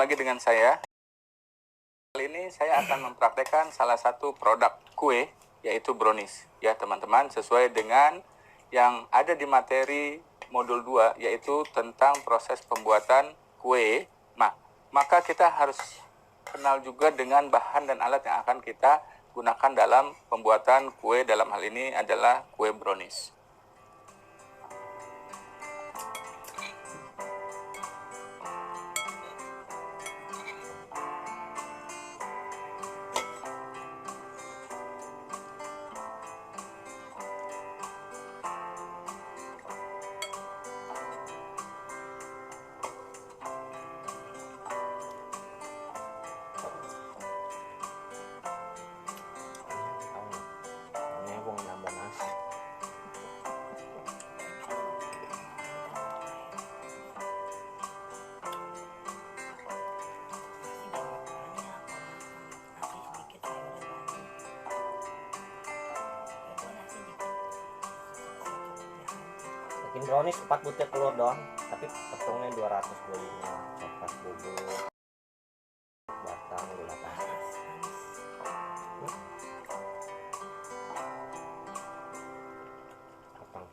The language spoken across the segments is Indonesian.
lagi dengan saya. Kali ini saya akan mempraktekkan salah satu produk kue, yaitu brownies. Ya teman-teman, sesuai dengan yang ada di materi modul 2, yaitu tentang proses pembuatan kue. Nah, maka kita harus kenal juga dengan bahan dan alat yang akan kita gunakan dalam pembuatan kue. Dalam hal ini adalah kue brownies. Bikin brownies 4 butir telur doang, tapi tepungnya 225, coklat bubuk, batang, gula pasir.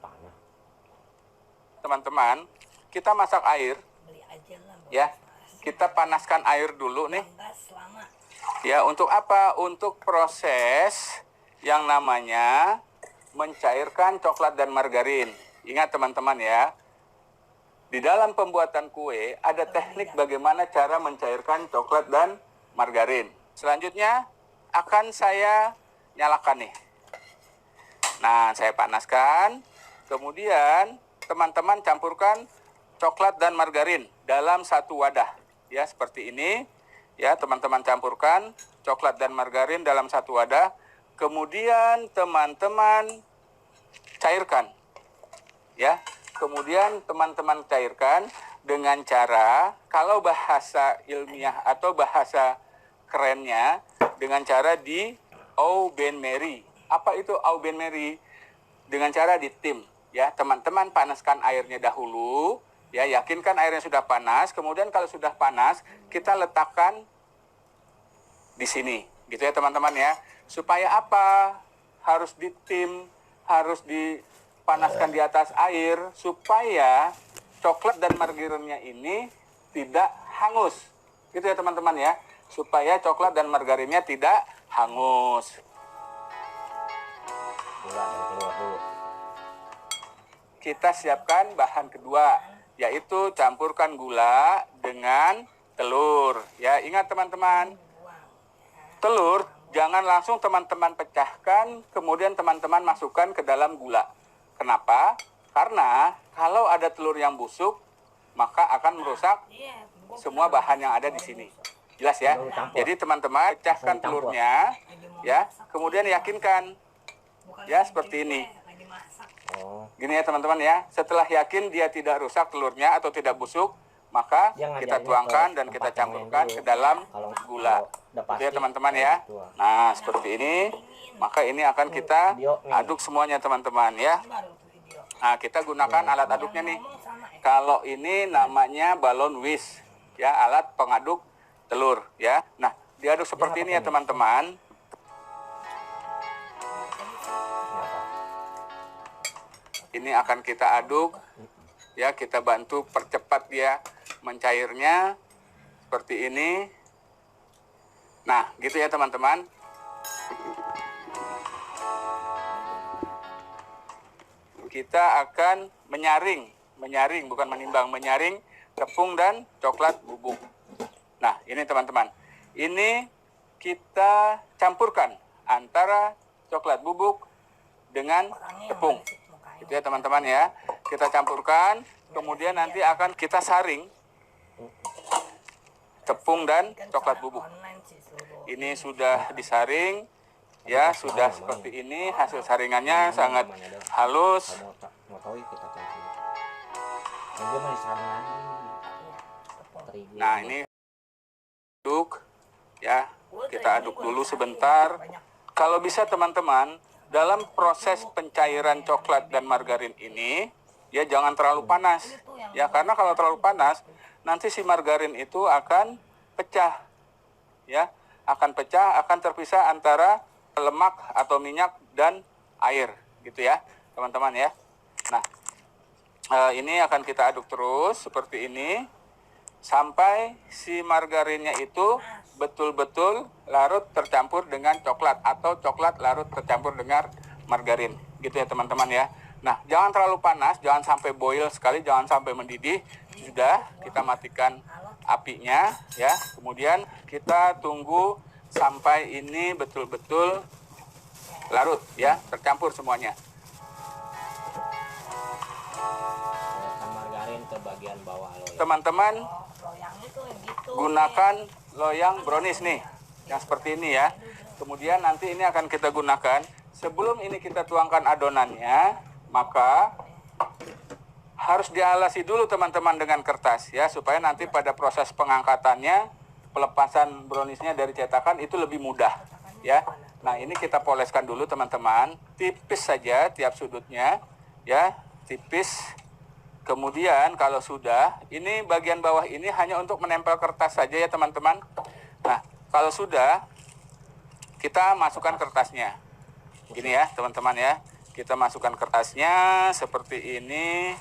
Panas. Teman-teman, kita masak air. Ya, kita panaskan air dulu nih. Ya, untuk apa? Untuk proses yang namanya mencairkan coklat dan margarin. Ingat teman-teman ya, di dalam pembuatan kue ada teknik bagaimana cara mencairkan coklat dan margarin. Selanjutnya akan saya nyalakan nih. Nah, saya panaskan. Kemudian teman-teman campurkan coklat dan margarin dalam satu wadah. Ya, seperti ini. Ya, teman-teman campurkan coklat dan margarin dalam satu wadah. Kemudian teman-teman cairkan. Ya, kemudian teman-teman cairkan dengan cara, kalau bahasa ilmiah atau bahasa kerennya, dengan cara di au bain-marie. Apa itu au bain-marie? Dengan cara ditim. Ya, teman-teman panaskan airnya dahulu. Ya, yakinkan airnya sudah panas. Kemudian kalau sudah panas, kita letakkan di sini. Gitu ya teman-teman ya. Supaya apa? Harus ditim, harus dipanaskan di atas air supaya coklat dan margarinnya ini tidak hangus. Gitu ya teman-teman ya. Supaya coklat dan margarinnya tidak hangus. Kita siapkan bahan kedua, yaitu campurkan gula dengan telur. Ya, ingat teman-teman, telur jangan langsung teman-teman pecahkan, kemudian teman-teman masukkan ke dalam gula. Kenapa? Karena kalau ada telur yang busuk, maka akan merusak semua bahan yang ada di sini. Jelas ya? Jadi teman-teman pecahkan telurnya, ya, kemudian yakinkan, ya seperti ini. Gini ya teman-teman ya, setelah yakin dia tidak rusak telurnya atau tidak busuk, maka kita tuangkan dan kita campurkan ke dalam gula. Itu ya teman-teman ya. Nah seperti ini, maka ini akan kita aduk semuanya teman-teman ya. Nah kita gunakan alat aduknya nih. Kalau ini namanya balon whisk, ya, alat pengaduk telur ya. Nah diaduk seperti ini ya teman-teman. Ini akan kita aduk, ya, kita bantu percepat dia mencairnya seperti ini. Nah, gitu ya teman-teman. Kita akan menyaring bukan menimbang, menyaring tepung dan coklat bubuk. Nah, ini teman-teman. Ini kita campurkan antara coklat bubuk dengan tepung. Itu ya teman-teman ya. Kita campurkan, kemudian nanti akan kita saring tepung dan coklat bubuk. Ini sudah disaring, ya, sudah seperti ini. Hasil saringannya sangat halus. Nah, ini aduk, ya. Kita aduk dulu sebentar. Kalau bisa teman-teman, dalam proses pencairan coklat dan margarin ini, ya jangan terlalu panas. Ya, karena kalau terlalu panas, nanti si margarin itu akan pecah, ya, akan pecah, akan terpisah antara lemak atau minyak dan air, gitu ya, teman-teman ya. Nah, ini akan kita aduk terus seperti ini sampai si margarinnya itu betul-betul larut tercampur dengan coklat atau coklat larut tercampur dengan margarin, gitu ya teman-teman ya. Nah, jangan terlalu panas, jangan sampai boil sekali, jangan sampai mendidih. Sudah, kita matikan apinya ya. Kemudian kita tunggu sampai ini betul-betul larut ya, tercampur semuanya. Oleskan margarin ke bagian bawah loyang. Teman-teman gunakan loyang brownies nih, yang seperti ini ya. Kemudian nanti ini akan kita gunakan. Sebelum ini kita tuangkan adonannya, maka harus dialasi dulu teman-teman dengan kertas ya, supaya nanti pada proses pengangkatannya, pelepasan browniesnya dari cetakan itu lebih mudah ya. Nah, ini kita poleskan dulu teman-teman, tipis saja tiap sudutnya ya, tipis. Kemudian kalau sudah, ini bagian bawah ini hanya untuk menempel kertas saja ya teman-teman. Nah, kalau sudah, kita masukkan kertasnya. Gini ya teman-teman ya, kita masukkan kertasnya seperti ini.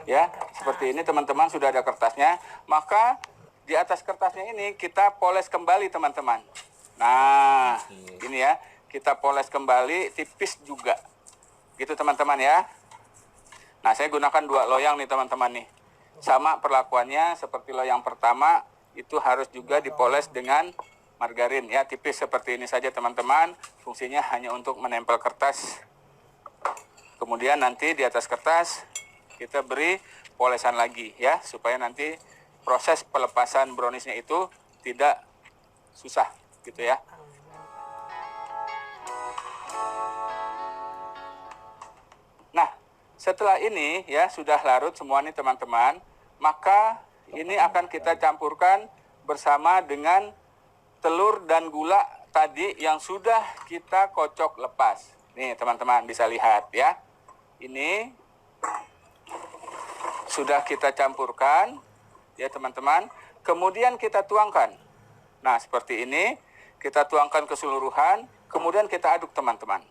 Ya, seperti ini teman-teman, sudah ada kertasnya. Maka di atas kertasnya ini kita poles kembali teman-teman. Nah, ini ya, kita poles kembali tipis juga. Gitu teman-teman ya. Nah, saya gunakan 2 loyang nih teman-teman nih. Sama perlakuannya seperti loyang pertama, itu harus juga dipoles dengan margarin ya, tipis seperti ini saja teman-teman. Fungsinya hanya untuk menempel kertas. Kemudian nanti di atas kertas kita beri polesan lagi ya, supaya nanti proses pelepasan browniesnya itu tidak susah gitu ya. Nah, setelah ini ya sudah larut semua nih teman-teman, maka ini akan kita campurkan bersama dengan telur dan gula tadi yang sudah kita kocok lepas. Nih teman-teman bisa lihat ya. Ini sudah kita campurkan ya teman-teman. Kemudian kita tuangkan. Nah, seperti ini kita tuangkan keseluruhan, kemudian kita aduk teman-teman.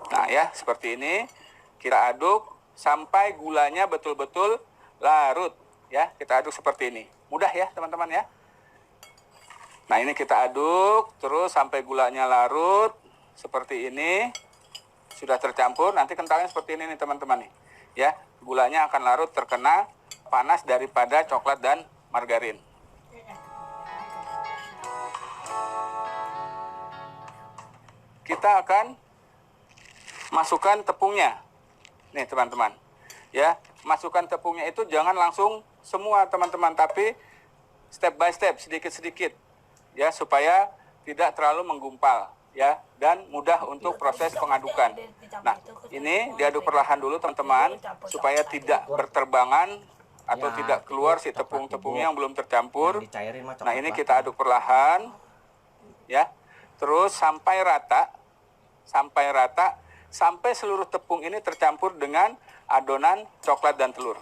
Nah, ya, seperti ini. Kita aduk sampai gulanya betul-betul larut ya. Kita aduk seperti ini. Mudah ya teman-teman ya. Nah, ini kita aduk terus sampai gulanya larut seperti ini. Sudah tercampur, nanti kentalnya seperti ini nih teman-teman nih. Ya, gulanya akan larut terkena panas daripada coklat dan margarin. Kita akan masukkan tepungnya. Nih teman-teman, ya, masukkan tepungnya itu jangan langsung semua teman-teman, tapi step by step, sedikit-sedikit, ya, supaya tidak terlalu menggumpal, ya, dan mudah untuk proses pengadukan. Nah, ini diaduk perlahan dulu teman-teman, supaya tidak berterbangan atau tidak keluar si tepung-tepungnya yang belum tercampur. Nah, ini kita aduk perlahan, ya, terus sampai rata, sampai seluruh tepung ini tercampur dengan adonan coklat dan telur.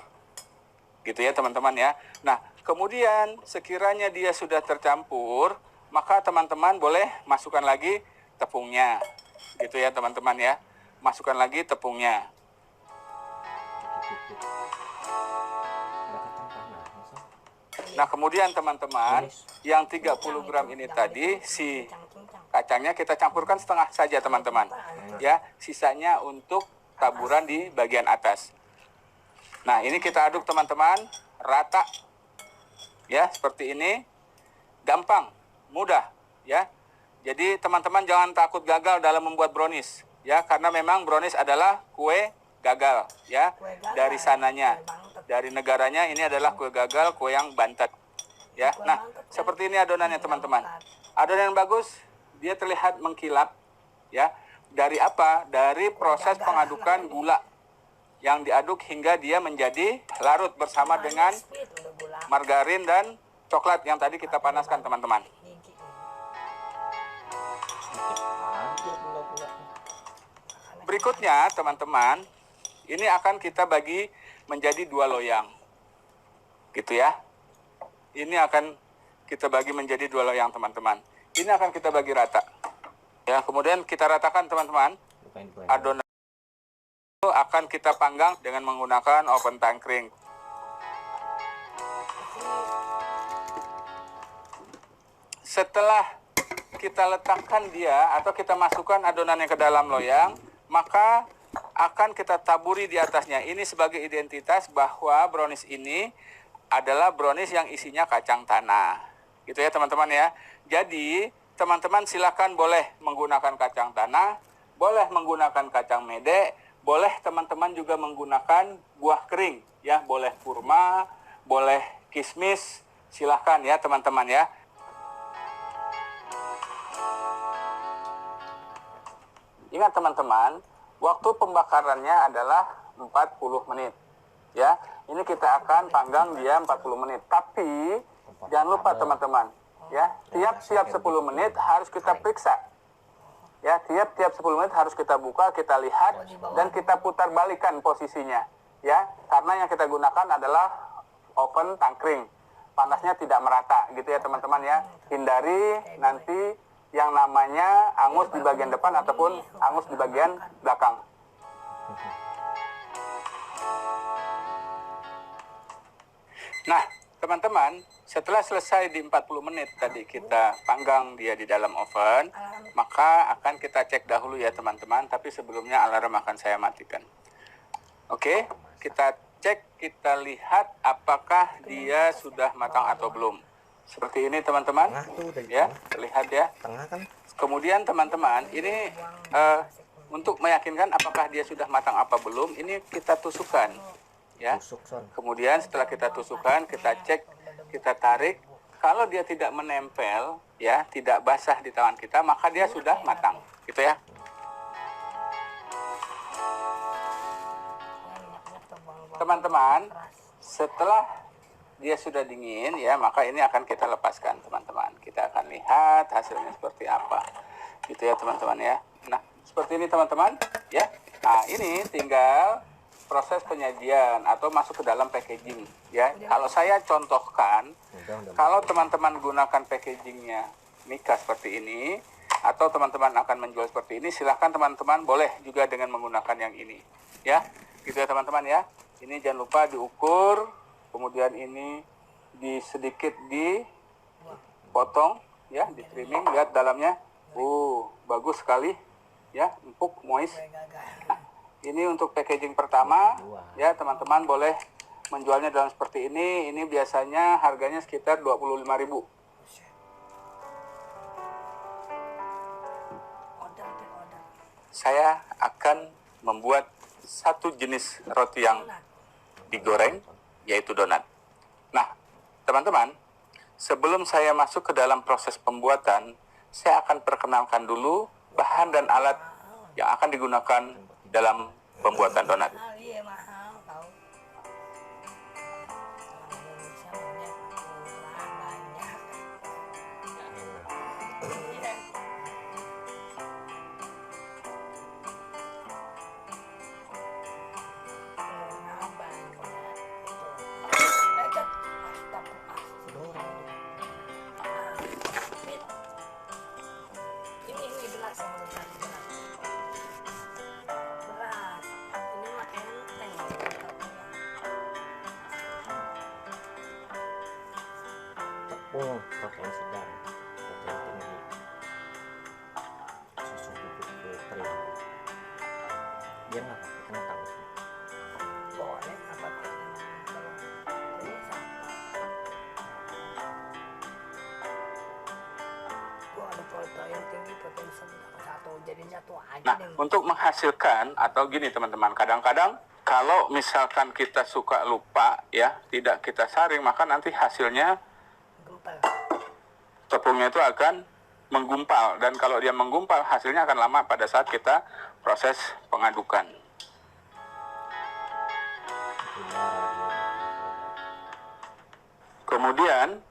Gitu ya teman-teman ya. Nah, kemudian sekiranya dia sudah tercampur, maka teman-teman boleh masukkan lagi tepungnya. Gitu ya teman-teman ya. Masukkan lagi tepungnya. Nah, kemudian teman-teman, yang 30 gram ini tadi, si kacangnya kita campurkan setengah saja teman-teman. Ya, sisanya untuk taburan di bagian atas. Nah, ini kita aduk teman-teman, rata. Ya, seperti ini. Gampang, mudah, ya. Jadi teman-teman jangan takut gagal dalam membuat brownies, ya, karena memang brownies adalah kue gagal, ya. Dari sananya, dari negaranya ini adalah kue gagal, kue yang bantet. Ya. Nah, seperti ini adonannya teman-teman. Adonan yang bagus, dia terlihat mengkilap, ya. Dari apa? Dari proses pengadukan gula yang diaduk hingga dia menjadi larut bersama dengan margarin dan coklat yang tadi kita panaskan teman-teman. Berikutnya teman-teman, ini akan kita bagi menjadi 2 loyang, gitu ya. ini akan kita bagi menjadi 2 loyang teman-teman. Ini akan kita bagi rata. Ya, kemudian kita ratakan teman-teman. Adonan itu akan kita panggang dengan menggunakan oven tangkring. Setelah kita letakkan dia atau kita masukkan adonannya ke dalam loyang, maka akan kita taburi di atasnya. Ini sebagai identitas bahwa brownies ini adalah brownies yang isinya kacang tanah. Gitu ya teman-teman ya. Jadi teman-teman silakan boleh menggunakan kacang tanah, boleh menggunakan kacang mede, boleh teman-teman juga menggunakan buah kering. Ya, boleh kurma, boleh kismis, silahkan ya teman-teman ya. Ingat teman-teman, waktu pembakarannya adalah 40 menit. Ya, ini kita akan panggang dia 40 menit. Tapi jangan lupa teman-teman, ya, tiap 10 menit harus kita periksa. Ya, tiap 10 menit harus kita buka, kita lihat dan kita putar balikan posisinya. Ya, karena yang kita gunakan adalah oven tangkring. Panasnya tidak merata gitu ya teman-teman ya. Hindari nanti yang namanya angus di bagian depan ataupun angus di bagian belakang. Nah, teman-teman, setelah selesai di 40 menit tadi kita panggang dia di dalam oven, maka akan kita cek dahulu ya teman-teman, tapi sebelumnya alarm akan saya matikan. Oke, kita cek, kita lihat apakah dia sudah matang atau belum. Seperti ini teman-teman, ya, terlihat ya. Kemudian teman-teman, ini untuk meyakinkan apakah dia sudah matang apa belum, ini kita tusukkan, ya. Kemudian setelah kita tusukkan, kita cek, kita tarik. Kalau dia tidak menempel, ya, tidak basah di tangan kita, maka dia sudah matang, gitu ya. Teman-teman, setelah dia sudah dingin ya, maka ini akan kita lepaskan teman-teman. Kita akan lihat hasilnya seperti apa. Gitu ya teman-teman ya. Nah, seperti ini teman-teman ya. Nah, ini tinggal proses penyajian atau masuk ke dalam packaging ya. Kalau saya contohkan, kalau teman-teman gunakan packagingnya Mika seperti ini atau teman-teman akan menjual seperti ini, silahkan teman-teman boleh juga dengan menggunakan yang ini ya. Gitu ya teman-teman ya. Ini jangan lupa diukur. Kemudian ini sedikit dipotong ya, di trimming, lihat dalamnya. Bagus sekali ya, empuk, moist. Nah, ini untuk packaging pertama ya, teman-teman boleh menjualnya dalam seperti ini. Ini biasanya harganya sekitar 25.000. Saya akan membuat satu jenis roti yang digoreng, yaitu donat. Nah, teman-teman, sebelum saya masuk ke dalam proses pembuatan, saya akan perkenalkan dulu bahan dan alat yang akan digunakan dalam pembuatan donat. Protein sedang, protein tinggi, susu bubuk kering. Dia nggak pakai kentang sih. Boleh apa ada protein tinggi, protein sedang, satu jadi satu aja. Nah, untuk menghasilkan atau gini teman-teman, kadang-kadang kalau misalkan kita suka lupa ya, tidak kita saring, maka nanti hasilnya tepungnya itu akan menggumpal, dan kalau dia menggumpal hasilnya akan lama pada saat kita proses pengadukan. Kemudian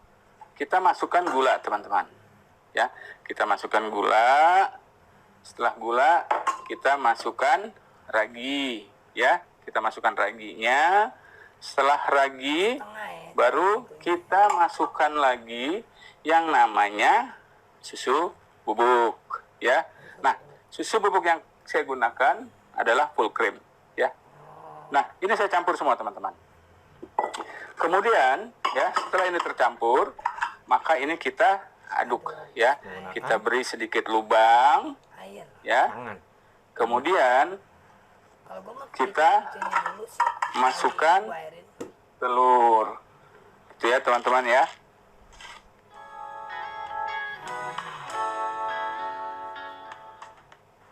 kita masukkan gula teman-teman ya, kita masukkan gula. Setelah gula kita masukkan ragi ya, kita masukkan raginya. Setelah ragi baru kita masukkan lagi yang namanya susu bubuk, ya. Nah, susu bubuk yang saya gunakan adalah full cream, ya. Nah, ini saya campur semua, teman-teman. Kemudian, ya, setelah ini tercampur, maka ini kita aduk, ya. Kita beri sedikit lubang, ya. Kemudian kita masukkan telur, itu ya, teman-teman, ya.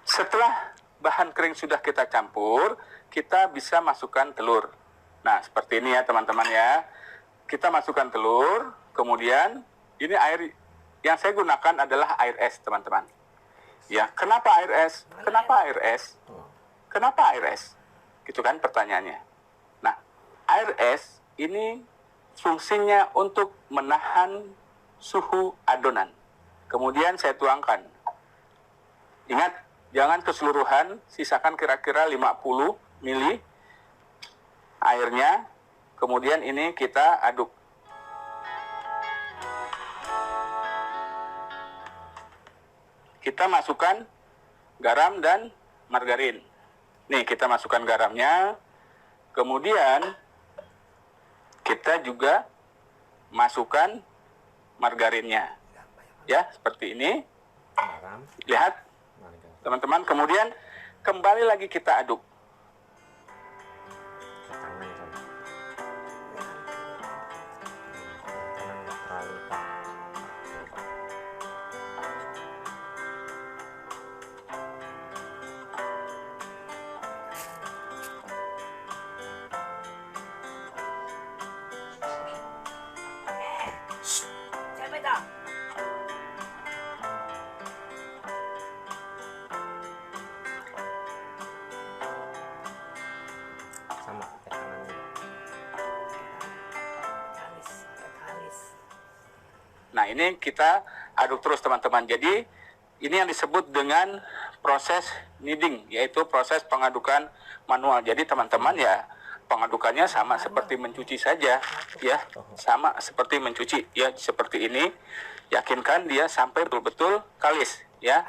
Setelah bahan kering sudah kita campur, kita bisa masukkan telur. Nah, seperti ini ya, teman-teman, ya. Kita masukkan telur, kemudian ini air yang saya gunakan adalah air es, teman-teman. Ya, kenapa air es? Kenapa air es? Kenapa air es? Gitu kan pertanyaannya. Nah, air es ini fungsinya untuk menahan suhu adonan. Kemudian saya tuangkan. Ingat, jangan keseluruhan, sisakan kira-kira 50 ml airnya. Kemudian ini kita aduk. Kita masukkan garam dan margarin. Nih, kita masukkan garamnya. Kemudian kita juga masukkan margarinnya. Ya, seperti ini. Lihat, teman-teman. Kemudian kembali lagi kita aduk. Sama tekanan juga. Nah, ini kita aduk terus, teman-teman. Jadi ini yang disebut dengan proses kneading, yaitu proses pengadukan manual. Jadi teman-teman, ya, pengadukannya sama seperti mencuci saja, ya, sama seperti mencuci, ya, seperti ini. Yakinkan dia sampai betul-betul kalis, ya.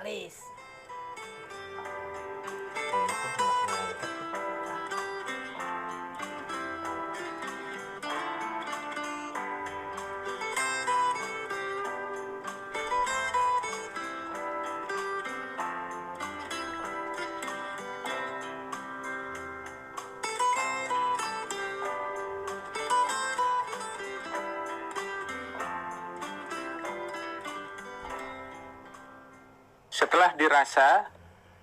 Setelah dirasa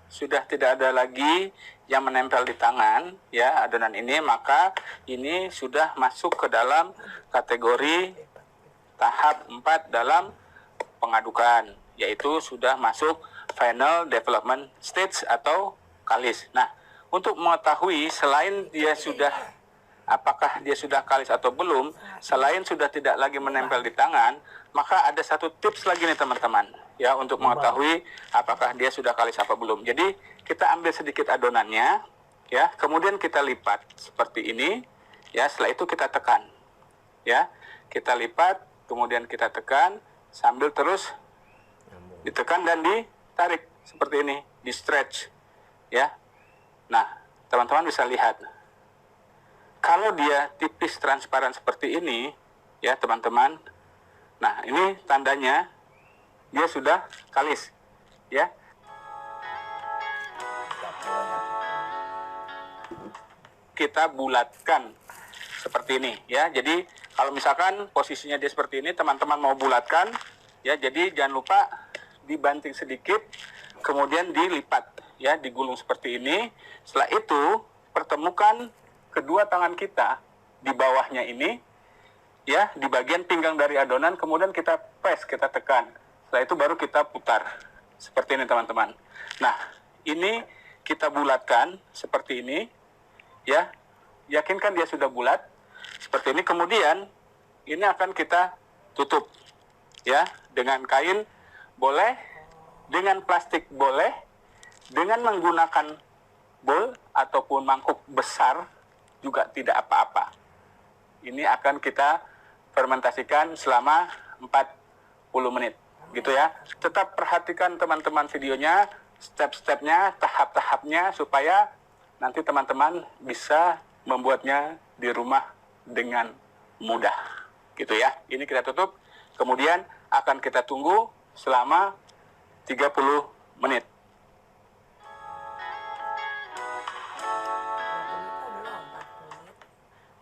sudah tidak ada lagi yang menempel di tangan, ya, adonan ini, maka ini sudah masuk ke dalam kategori tahap 4 dalam pengadukan, yaitu sudah masuk final development stage atau kalis. Nah, untuk mengetahui selain dia sudah, apakah dia sudah kalis atau belum, selain sudah tidak lagi menempel di tangan, maka ada satu tips lagi nih, teman-teman, ya, untuk mengetahui apakah dia sudah kalis apa belum. Jadi kita ambil sedikit adonannya, ya, kemudian kita lipat seperti ini, ya. Setelah itu kita tekan, ya, kita lipat, kemudian kita tekan sambil terus ditekan dan ditarik seperti ini, di stretch, ya. Nah, teman-teman bisa lihat, kalau dia tipis transparan seperti ini, ya, teman-teman. Nah, ini tandanya dia sudah kalis, ya. Kita bulatkan seperti ini, ya. Jadi kalau misalkan posisinya dia seperti ini, teman-teman mau bulatkan, ya. Jadi jangan lupa dibanting sedikit, kemudian dilipat, ya, digulung seperti ini. Setelah itu pertemukan kedua tangan kita di bawahnya ini, ya, di bagian pinggang dari adonan, kemudian kita press, kita tekan. Setelah itu baru kita putar seperti ini, teman-teman. Nah, ini kita bulatkan seperti ini, ya. Yakinkan dia sudah bulat seperti ini. Kemudian ini akan kita tutup, ya, dengan kain boleh, dengan plastik boleh, dengan menggunakan bowl ataupun mangkuk besar juga tidak apa-apa. Ini akan kita fermentasikan selama 40 menit. Gitu ya. Tetap perhatikan teman-teman videonya, step-stepnya, tahap-tahapnya, supaya nanti teman-teman bisa membuatnya di rumah dengan mudah. Gitu ya. Ini kita tutup. Kemudian akan kita tunggu selama 30 menit.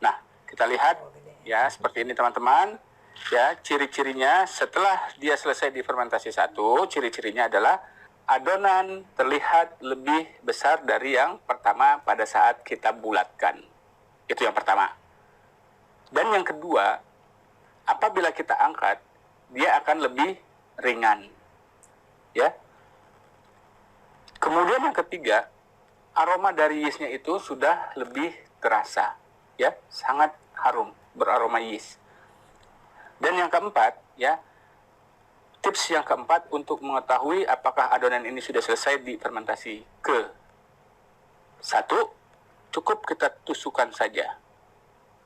Nah, kita lihat ya seperti ini teman-teman. Ya, ciri-cirinya setelah dia selesai difermentasi 1, ciri-cirinya adalah adonan terlihat lebih besar dari yang pertama pada saat kita bulatkan. Itu yang pertama. Dan yang kedua, apabila kita angkat, dia akan lebih ringan. Ya. Kemudian yang ketiga, aroma dari yeastnya itu sudah lebih terasa. Ya, sangat harum, beraroma yeast. Dan yang keempat, ya, tips yang keempat untuk mengetahui apakah adonan ini sudah selesai difermentasi ke 1, cukup kita tusukkan saja.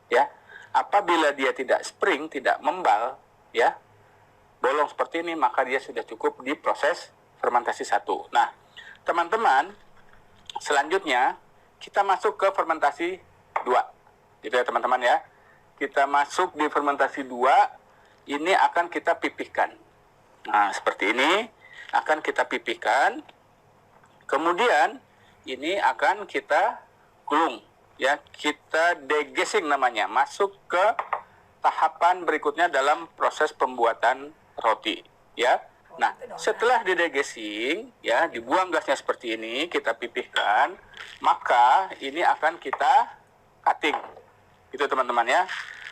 Ya, apabila dia tidak spring, tidak membal, ya, bolong seperti ini, maka dia sudah cukup di proses fermentasi 1. Nah, teman-teman, selanjutnya kita masuk ke fermentasi 2. Gitu ya teman-teman ya. Kita masuk di fermentasi 2, ini akan kita pipihkan. Nah, seperti ini akan kita pipihkan. Kemudian ini akan kita gulung, ya. Kita degassing namanya, masuk ke tahapan berikutnya dalam proses pembuatan roti, ya. Nah, setelah didegassing, ya, dibuang gasnya seperti ini, kita pipihkan, maka ini akan kita cutting. Itu teman-teman ya,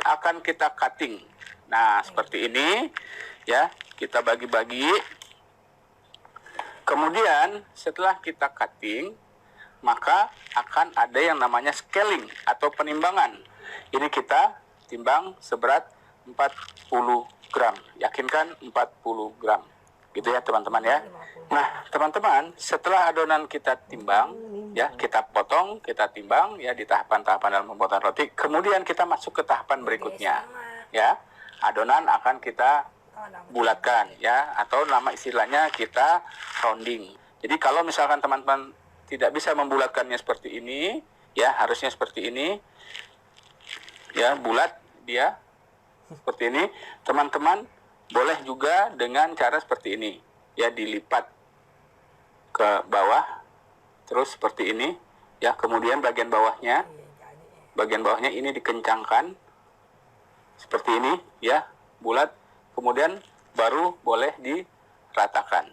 akan kita cutting. Nah, seperti ini, ya, kita bagi-bagi. Kemudian setelah kita cutting, maka akan ada yang namanya scaling atau penimbangan. Ini kita timbang seberat 40 gram. Yakinkan 40 gram. Gitu ya teman-teman ya. Nah, teman-teman, setelah adonan kita timbang, ya, kita potong, kita timbang, ya, di tahapan-tahapan dalam pembuatan roti. Kemudian kita masuk ke tahapan berikutnya, ya. Adonan akan kita bulatkan, ya, atau nama istilahnya kita rounding. Jadi kalau misalkan teman-teman tidak bisa membulatkannya seperti ini, ya, harusnya seperti ini, ya, bulat dia seperti ini. Teman-teman boleh juga dengan cara seperti ini, ya, dilipat ke bawah, terus seperti ini, ya. Kemudian bagian bawahnya ini dikencangkan seperti ini, ya, bulat. Kemudian baru boleh diratakan,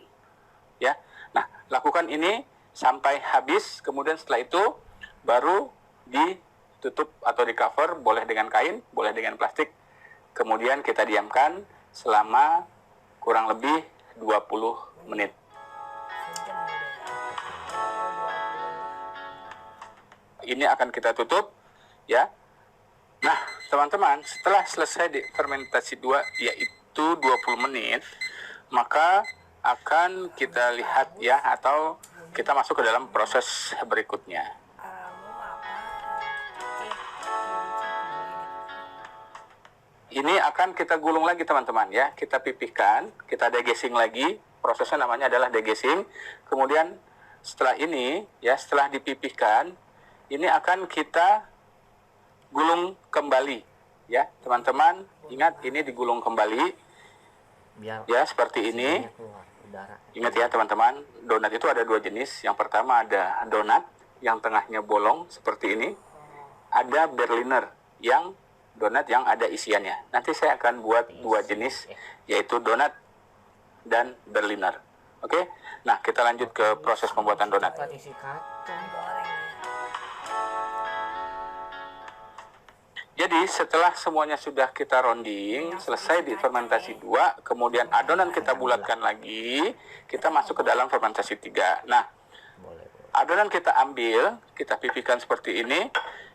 ya. Nah, lakukan ini sampai habis. Kemudian setelah itu baru ditutup atau di cover, boleh dengan kain, boleh dengan plastik. Kemudian kita diamkan selama kurang lebih 20 menit. Ini akan kita tutup, ya. Nah, teman-teman, setelah selesai di fermentasi 2, yaitu 20 menit, maka akan kita lihat, ya, atau kita masuk ke dalam proses berikutnya. Ini akan kita gulung lagi teman-teman, ya. Kita pipihkan, kita degassing lagi. Prosesnya namanya adalah degassing. Kemudian setelah ini, ya, setelah dipipihkan, ini akan kita gulung kembali, ya teman-teman. Ingat, ini digulung kembali, ya, seperti ini. Ingat ya teman-teman, donat itu ada 2 jenis. Yang pertama ada donat yang tengahnya bolong seperti ini. Ada Berliner yang donat yang ada isiannya. Nanti saya akan buat 2 jenis, yaitu donat dan Berliner. Oke, nah kita lanjut ke proses pembuatan donat. Jadi setelah semuanya sudah kita rounding, selesai di fermentasi 2, kemudian adonan kita bulatkan lagi, kita masuk ke dalam fermentasi 3. Nah, adonan kita ambil, kita pipihkan seperti ini,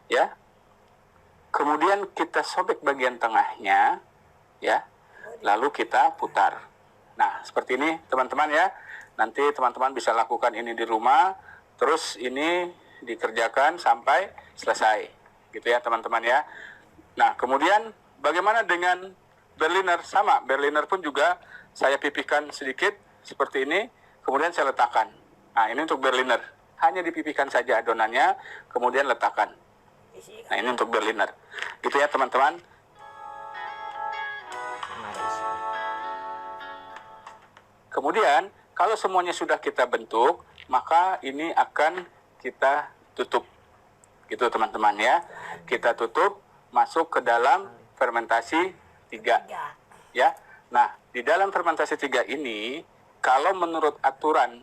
ya. Kemudian kita sobek bagian tengahnya, ya. Lalu kita putar. Nah, seperti ini teman-teman ya. Nanti teman-teman bisa lakukan ini di rumah, terus ini dikerjakan sampai selesai. Gitu ya teman-teman ya. Nah, kemudian bagaimana dengan Berliner? Sama, Berliner pun juga saya pipihkan sedikit seperti ini, kemudian saya letakkan. Nah, ini untuk Berliner. Hanya dipipihkan saja adonannya, kemudian letakkan. Nah, ini untuk Berliner. Gitu ya, teman-teman. Kemudian, kalau semuanya sudah kita bentuk, maka ini akan kita tutup. Gitu, teman-teman ya. Kita tutup, masuk ke dalam fermentasi 3. Ya. Nah, di dalam fermentasi 3 ini, kalau menurut aturan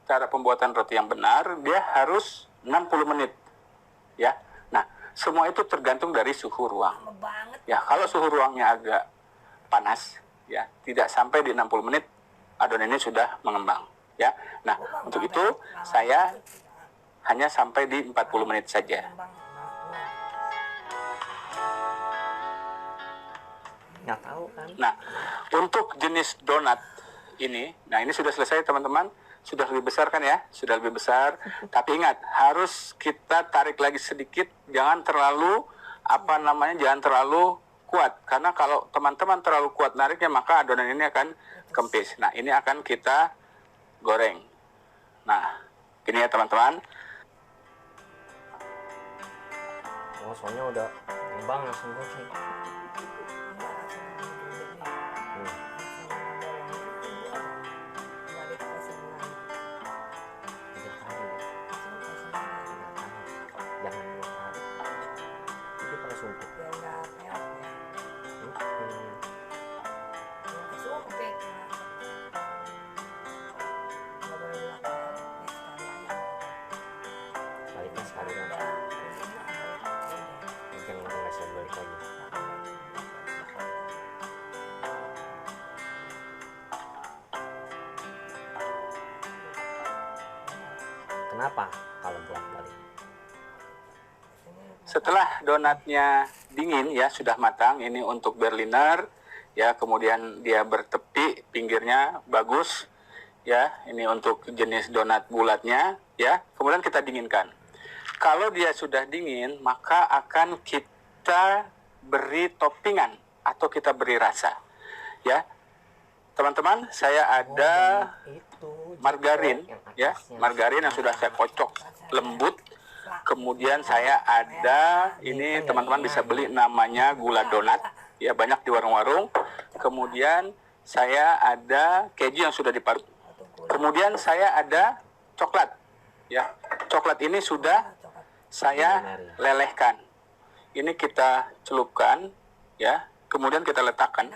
cara pembuatan roti yang benar, dia harus 60 menit. Ya. Nah, semua itu tergantung dari suhu ruang. Ya, kalau suhu ruangnya agak panas, ya, tidak sampai di 60 menit adonannya sudah mengembang, ya. Nah, untuk itu saya hanya sampai di 40 menit saja. Nggak tahu kan. Nah, untuk jenis donat ini, nah ini sudah selesai teman-teman, sudah lebih besar kan ya, sudah lebih besar. Tapi ingat, harus kita tarik lagi sedikit, jangan terlalu jangan terlalu kuat. Karena kalau teman-teman terlalu kuat nariknya, maka adonan ini akan kempis. Nah, ini akan kita goreng. Nah, gini ya teman-teman. Oh, soalnya udah ngembang langsung goreng. Kenapa kalau bolak-balik? Setelah donatnya dingin ya, sudah matang, ini untuk Berliner ya, kemudian dia bertepi, pinggirnya bagus ya, ini untuk jenis donat bulatnya ya, kemudian kita dinginkan. Kalau dia sudah dingin, maka akan kita beri toppingan atau kita beri rasa ya. Teman-teman, saya ada margarin ya, margarin yang sudah saya kocok lembut. Kemudian saya ada, ini teman-teman bisa beli, namanya gula donat ya, banyak di warung-warung. Kemudian saya ada keju yang sudah diparut. Kemudian saya ada coklat ya, coklat ini sudah saya lelehkan. Ini kita celupkan ya, kemudian kita letakkan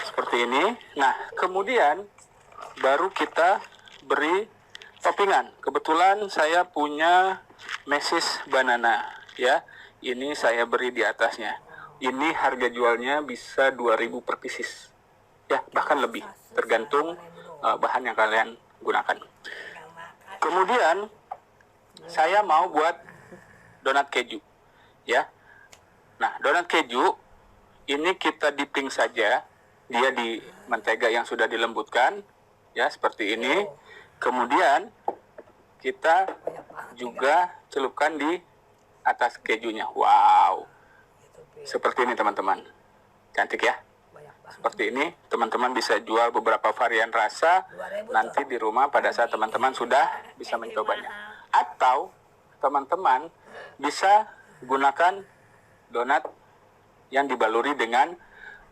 seperti ini. Nah, kemudian baru kita beri toppingan. Kebetulan saya punya mesis banana ya, ini saya beri di atasnya. Ini harga jualnya bisa 2.000 per pieces ya, bahkan lebih, tergantung bahan yang kalian gunakan. Kemudian saya mau buat donat keju ya. Nah, donat keju ini kita dipping saja dia di mentega yang sudah dilembutkan ya, seperti ini. Kemudian kita juga celupkan di atas kejunya. Wow, seperti ini teman-teman, cantik ya. Seperti ini, teman-teman bisa jual beberapa varian rasa nanti di rumah pada saat teman-teman sudah bisa mencobanya. Atau teman-teman bisa gunakan donat yang dibaluri dengan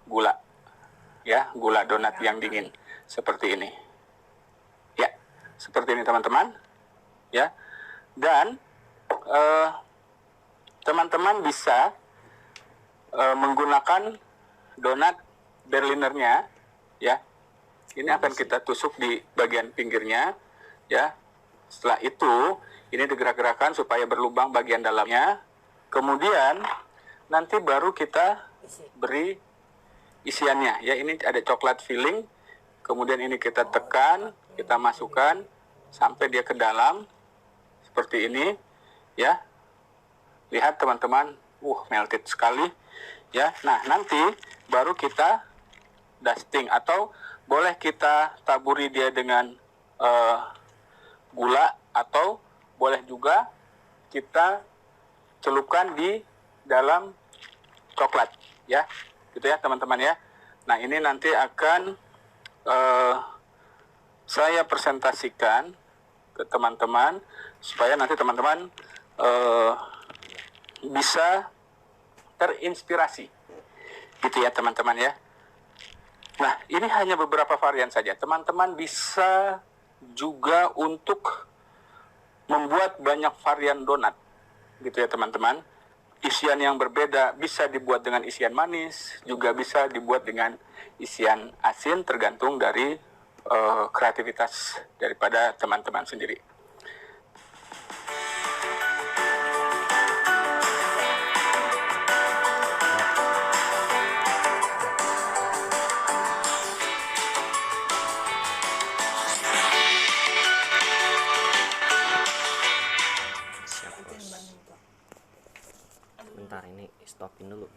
gula ya, gula donat yang dingin seperti ini ya, seperti ini teman-teman ya. Dan teman-teman bisa menggunakan donat Berlinernya ya, ini akan kita tusuk di bagian pinggirnya ya. Setelah itu ini digerak-gerakkan supaya berlubang bagian dalamnya. Kemudian nanti baru kita beri isiannya ya. Ini ada coklat filling, kemudian ini kita tekan, kita masukkan sampai dia ke dalam seperti ini ya. Lihat teman-teman, melted sekali ya. Nah, nanti baru kita dusting, atau boleh kita taburi dia dengan gula, atau boleh juga kita celupkan di dalam coklat ya, gitu ya teman-teman ya. Nah ini nanti akan saya presentasikan ke teman-teman supaya nanti teman-teman bisa terinspirasi, gitu ya teman-teman ya. Nah ini hanya beberapa varian saja. Teman-teman bisa juga untuk membuat banyak varian donat, gitu ya teman-teman. Isian yang berbeda, bisa dibuat dengan isian manis, juga bisa dibuat dengan isian asin, tergantung dari kreativitas daripada teman-teman sendiri. Siap bos. Bentar ini stopin dulu.